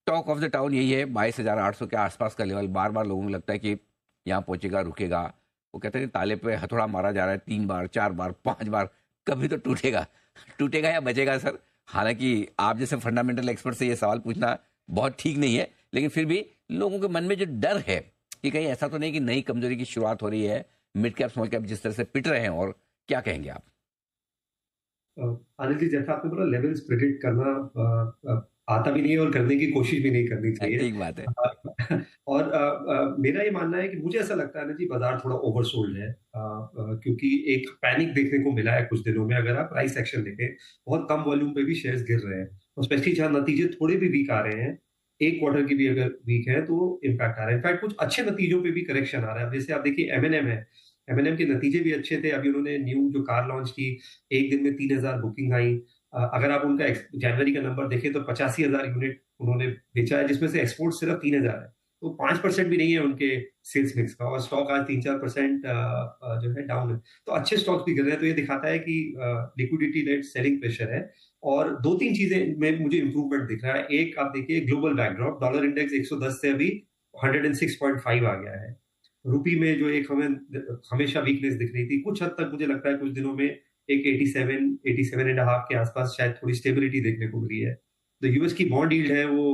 Talk of the town यही है, 22,800 के आसपास का लेवल। बार बार लोगों को लगता है कि यहाँ पहुंचेगा, रुकेगा। वो कहते हैं कि ताले पे हथौड़ा मारा जा रहा है 3 बार 4 बार 5 बार, कभी तो टूटेगा। टूटेगा या बचेगा सर? हालांकि आप जैसे फंडामेंटल एक्सपर्ट से ये सवाल पूछना बहुत ठीक नहीं है, लेकिन फिर भी लोगों के मन में जो डर है कि कहीं ऐसा तो नहीं कि नई कमजोरी की शुरुआत हो रही है, मिड कैप स्मॉल कैप जिस तरह से पिट रहे हैं, और क्या कहेंगे आप? आदित्य, जैसा आपने बोला, लेवल्स प्रिडिक्ट करना आता भी नहीं है और करने की कोशिश भी नहीं करनी चाहिए। ठीक बात है। और मेरा ये मानना है कि मुझे ऐसा लगता है ना जी, बाजार थोड़ा ओवरसोल्ड है, क्योंकि एक पैनिक देखने को मिला है कुछ दिनों में। अगर आप प्राइस एक्शन देखें, बहुत कम वॉल्यूम पे भी शेयर्स गिर रहे हैं, और स्पेशली जहां नतीजे थोड़े भी वीक आ रहे हैं, एक क्वार्टर की भी अगर वीक है तो इम्पैक्ट आ रहा है। इनफैक्ट कुछ अच्छे नतीजों पे भी करेक्शन आ रहा है। अब जैसे आप देखिए एमएनएम है, एमएनएम के नतीजे भी अच्छे थे। अभी उन्होंने न्यू जो कार लॉन्च की, एक दिन में 3,000 बुकिंग आई। अगर आप उनका जनवरी का नंबर देखें तो 85,000 यूनिट उन्होंने बेचा है, जिसमें से एक्सपोर्ट सिर्फ 3,000 है। तो 5% भी नहीं है उनके सेल्स मिक्स का, और स्टॉक आज 3-4% जो है डाउन है। तो अच्छे स्टॉक्स भी गिर रहे हैं, तो ये दिखाता है कि लिक्विडिटी लेड सेलिंग प्रेशर है। और दो तीन चीजें में मुझे इंप्रूवमेंट दिख रहा है। एक, आप देखिए ग्लोबल बैकड्रॉप, डॉलर इंडेक्स 110 से अभी 106.5 आ गया है। रुपी में जो एक हमें हमेशा वीकनेस दिख रही थी, कुछ हद तक मुझे लगता है कुछ दिनों में एक 87 एंड हाफ के आसपास शायद थोड़ी स्टेबिलिटी देखने को मिली है। तो यूएस की बॉन्ड यील्ड है वो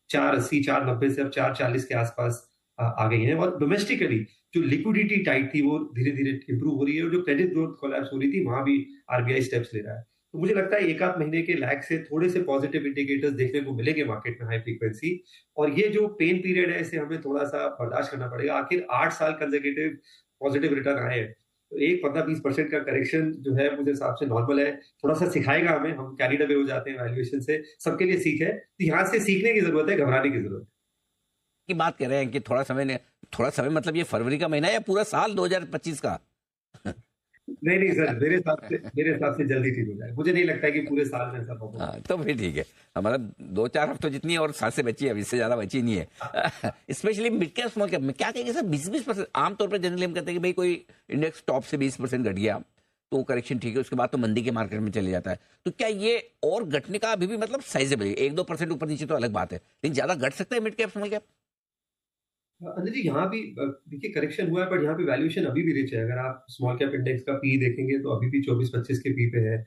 4.80 4.90 से अब 4.40 के आसपास आ गई है। और डोमेस्टिकली जो लिक्विडिटी टाइट थी वो धीरे धीरे इंप्रूव हो रही है, और जो क्रेडिट ग्रोथ कोलैप्स हो रही थी वहां भी आरबीआई स्टेप्स ले रहा है। तो मुझे लगता है एक आध महीने के लैग से थोड़े से पॉजिटिव इंडिकेटर्स देखने को मिलेंगे मार्केट में, हाई फ्रीक्वेंसी। और ये जो पेन पीरियड है, इसे हमें थोड़ा सा बर्दाश्त करना पड़ेगा। आखिर 8 साल कंसेक्यूटिव पॉजिटिव रिटर्न आए हैं, तो एक 15-20% का करेक्शन जो है मुझे हिसाब से नॉर्मल है। थोड़ा सा सिखाएगा हमें, हम कैरिड अवे हो जाते हैं वैल्यूएशन से, सबके लिए सीख है। तो यहाँ से सीखने की जरूरत है, घबराने की जरूरत है। की बात कर रहे हैं कि थोड़ा समय मतलब ये फरवरी का महीना है या पूरा साल 2025 का? नहीं नहीं सर, मेरे हिसाब से जल्दी ठीक हो जाए। मुझे नहीं लगता है कि पूरे साल में ऐसा होगा। हाँ, तो फिर ठीक है। हमारा 2-4 हफ्ते जितनी और सांस से बची है, अब इससे ज्यादा बची नहीं है। Specially mid cap small cap में क्या कहेंगे सर? 20-20%। आमतौर पर जनरली हम कहते हैं कि भाई कोई इंडेक्स टॉप से 20% घट गया तो करेक्शन ठीक है, उसके बाद तो मंदी के मार्केट में चले जाता है। तो क्या ये और घटने का अभी भी मतलब साइजेबल है? 1-2% ऊपर नीचे तो अलग बात है, लेकिन ज्यादा घट सकता है mid cap small cap? Anil ji, यहाँ भी देखिए करेक्शन हुआ है, बट यहाँ पे वैल्यूएशन अभी भी रिच है। अगर आप स्मॉल कैप इंडेक्स का पी देखेंगे तो अभी भी 24-25 के पी पे है।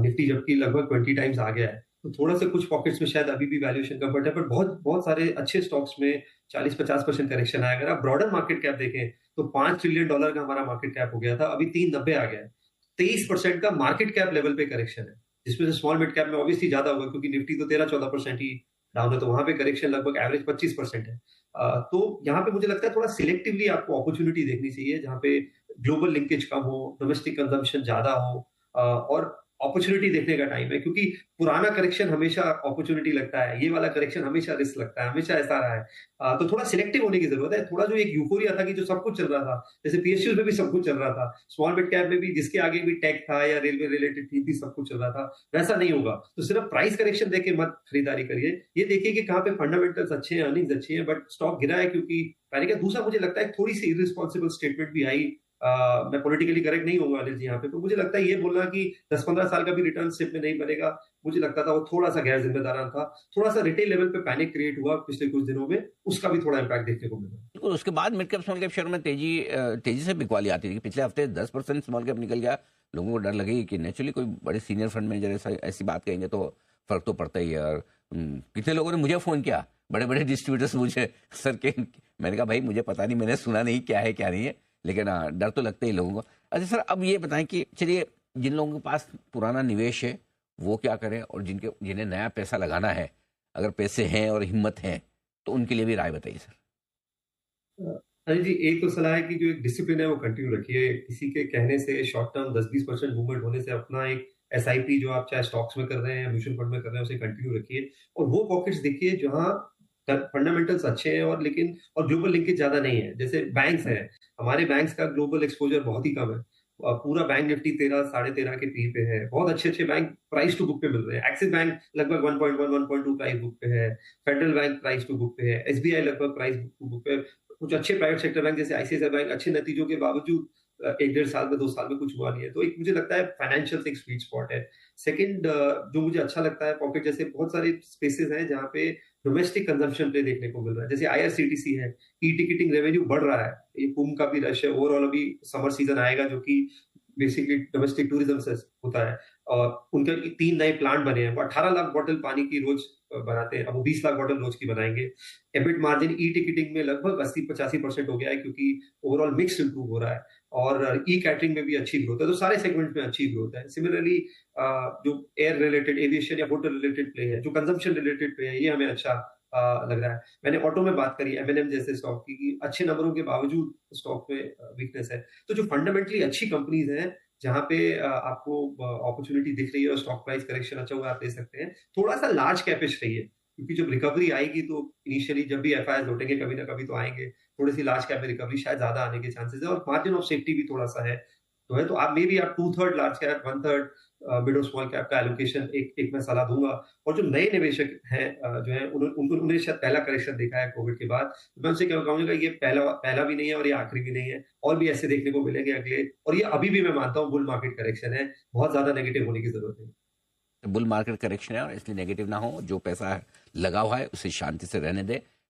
निफ्टी जबकि लगभग 20 टाइम्स आ गया है, तो थोड़ा सा कुछ पॉकेट्स में शायद अभी भी वैल्यूएशन कम्फर्ट है। पर बहुत बहुत सारे अच्छे स्टॉक्स में 40-50% करेक्शन आया। अगर आप ब्रॉडर मार्केट कैप देखें तो $5 ट्रिलियन का हमारा मार्केट कैप हो गया था, अभी 390 आ गया है। 23% का मार्केट कैप लेवल पे करेक्शन है, जिसमें से स्मॉल मिड कैप में ऑब्वियसली ज्यादा होगा, क्योंकि निफ्टी तो 13-14% ही डाउन है, तो वहां पे करेक्शन लगभग एवरेज 25% है। तो यहाँ पे मुझे लगता है थोड़ा सिलेक्टिवली आपको अपॉर्चुनिटी देखनी चाहिए, जहाँ पे ग्लोबल लिंकेज कम हो, डोमेस्टिक कंजम्पशन ज्यादा हो, और अपॉर्चुनिटी देखने का टाइम है। क्योंकि पुराना करेक्शन हमेशा अपॉर्चुनिटी लगता है, ये वाला करेक्शन हमेशा रिस्क लगता है, हमेशा ऐसा रहा है। तो थोड़ा सिलेक्टिव होने की जरूरत है। थोड़ा जो एक यूफोरिया था कि जो सब कुछ चल रहा था, जैसे पीएसयू में भी सब कुछ चल रहा था, स्मॉल मिड कैप में भी जिसके आगे भी टेक था या रेलवे रिलेटेड थी भी सब कुछ चल रहा था, वैसा नहीं होगा। तो सिर्फ प्राइस करेक्शन देके मत खरीदारी करिए, ये देखिए कि कहाँ पे फंडामेंटल्स अच्छे हैं, अर्निंग्स अच्छी है, बट स्टॉक गिरा है क्योंकि पहले का। दूसरा, मुझे लगता है थोड़ी सी इररिस्पॉन्सिबल स्टेटमेंट भी आई। मैं पॉलिटिकली करेक्ट नहीं होऊंगा अनिल जी यहाँ पे, तो मुझे लगता है ये बोलना कि 10-15 साल का भी रिटर्न स्लिप में नहीं बनेगा, मुझे लगता था वो थोड़ा सा गैर जिम्मेदाराना था। थोड़ा सा रिटेल लेवल पे पैनिक क्रिएट हुआ पिछले कुछ दिनों में, उसका भी थोड़ा इम्पैक्ट देखने को मिला। बिल्कुल, उसके बाद mid cap small cap share में तेजी से बिकवाली आती थी। पिछले हफ्ते 10% स्मॉल कैप निकल गया। लोगों को डर लगी कि नेचुरली कोई बड़े सीनियर फंड मैनेजर ऐसी बात कहेंगे तो फर्क तो पड़ता ही है। और कितने लोगों ने मुझे फोन किया, बड़े बड़े डिस्ट्रीब्यूटर्स मुझे, सर के। मैंने कहा भाई मुझे पता नहीं, मैंने सुना नहीं क्या है क्या नहीं है, लेकिन डर तो लगता ही लोगों को। अच्छा सर, अब ये बताएं कि चलिए, जिन लोगों के पास पुराना निवेश है वो क्या करें, और जिन्हें नया पैसा लगाना है, अगर पैसे हैं और हिम्मत है, तो उनके लिए भी राय बताइए सर। अनिल जी, एक तो सलाह है कि जो एक डिसिप्लिन है वो कंटिन्यू रखिए। किसी के कहने से शॉर्ट टर्म 10-20% मूवमेंट होने से अपना एक एसआईपी जो आप चाहे स्टॉक्स में कर रहे हैं या म्यूचुअल फंड में कर रहे हैं, उसे कंटिन्यू रखिए। और वो पॉकेट्स देखिए जहां फंडामेंटल्स अच्छे हैं, और ग्लोबल लिंकेज ज्यादा नहीं है। जैसे बैंक्स हैं, हमारे बैंक्स का ग्लोबल एक्सपोजर बहुत ही कम है। पूरा बैंक निफ्टी 13-13.5 के पी पे है। बहुत अच्छे अच्छे बैंक प्राइस टू बुक पे मिल रहे हैं। एक्सिस बैंक लगभग 1.1-1.2 प्राइस बुक पे है। Federal Bank price to book पे है। एसबीआई लगभग प्राइस टू बुक पे है। कुछ अच्छे प्राइवेट सेक्टर बैंक जैसे आईसीआईसीआई बैंक अच्छे नतीजों के बावजूद 1 डेढ़ साल में 2 साल में कुछ हुआ नहीं है। तो एक मुझे लगता है फाइनेंशियल एक स्वीट स्पॉट है। सेकंड जो मुझे अच्छा लगता है पॉकेट जैसे बहुत सारे स्पेसेस हैं जहाँ पे डोमेस्टिक कंजम्पशन प्ले देखने को मिल रहा है। जैसे आईआरसीटीसी है, ई-टिकटिंग रेवेन्यू बढ़ रहा है। ये कुंभ का भी रश है, ओवरऑल अभी समर सीजन आएगा जो कि बेसिकली डोमेस्टिक टूरिज्म से होता है। और उनके 3 नए प्लांट बने हैं। वो 18 लाख बॉटल पानी की रोज बनाते हैं। अब वो 20 लाख बॉटल रोज की बनाएँगे। एबिट मार्जिन ई-टिकटिंग में लगभग 80-85% हो गया है क्योंकि ओवरऑल मिक्स इंप्रूव हो रहा है और ई-कैटरिंग में भी अच्छी ग्रोथ है। तो सारे सेगमेंट में अच्छी ग्रोथ है। सिमिलरली जो एयर रिलेटेड एविएशन या होटल रिलेटेड प्ले है, जो कंजम्पशन रिलेटेड प्ले है, ये हमें अच्छा लग रहा है। मैंने ऑटो में बात करी एम&एम जैसे स्टॉक की कि अच्छे नंबरों के बावजूद स्टॉक में वीकनेस है। तो जो फंडामेंटली अच्छी कंपनीज हैं जहाँ पे आपको अपॉर्चुनिटी दिख रही है और स्टॉक प्राइस करेक्शन अच्छा हुआ है आप ले सकते हैं। थोड़ा-सा लार्ज कैपिश रहिए क्योंकि जब रिकवरी आएगी तो इनिशियली जब भी एफआईआईस लौटेंगे कभी ना कभी तो आएँगे। थोड़ी-सी लार्ज कैप में रिकवरी शायद ज़्यादा आने के चांसेस है और मार्जिन ऑफ सेफ्टी भी थोड़ा-सा है। तो है तो आप मे बी आप 2/3 लार्ज कैप, 1/3 मिड और स्मॉल कैप का एलोकेशन एक मैं सलाह दूँगा। और जो नए निवेशक हैं जो हैं उन्होंने शायद पहला करेक्शन देखा है कोविड के बाद। तो मैं उनसे क्या कहूँगा ये पहला पहला भी नहीं है और ये आखिरी भी नहीं है। और भी ऐसे देखने को मिलेंगे अगले और ये अभी भी मैं मानता हूँ बुल मार्केट करेक्शन है। बहुत ज़्यादा नेगेटिव होने की ज़रूरत नहीं। बुल मार्केट करेक्शन है और इसलिए नेगेटिव ना हो, जो पैसा लगा हुआ है उसे शांति से रहने दे।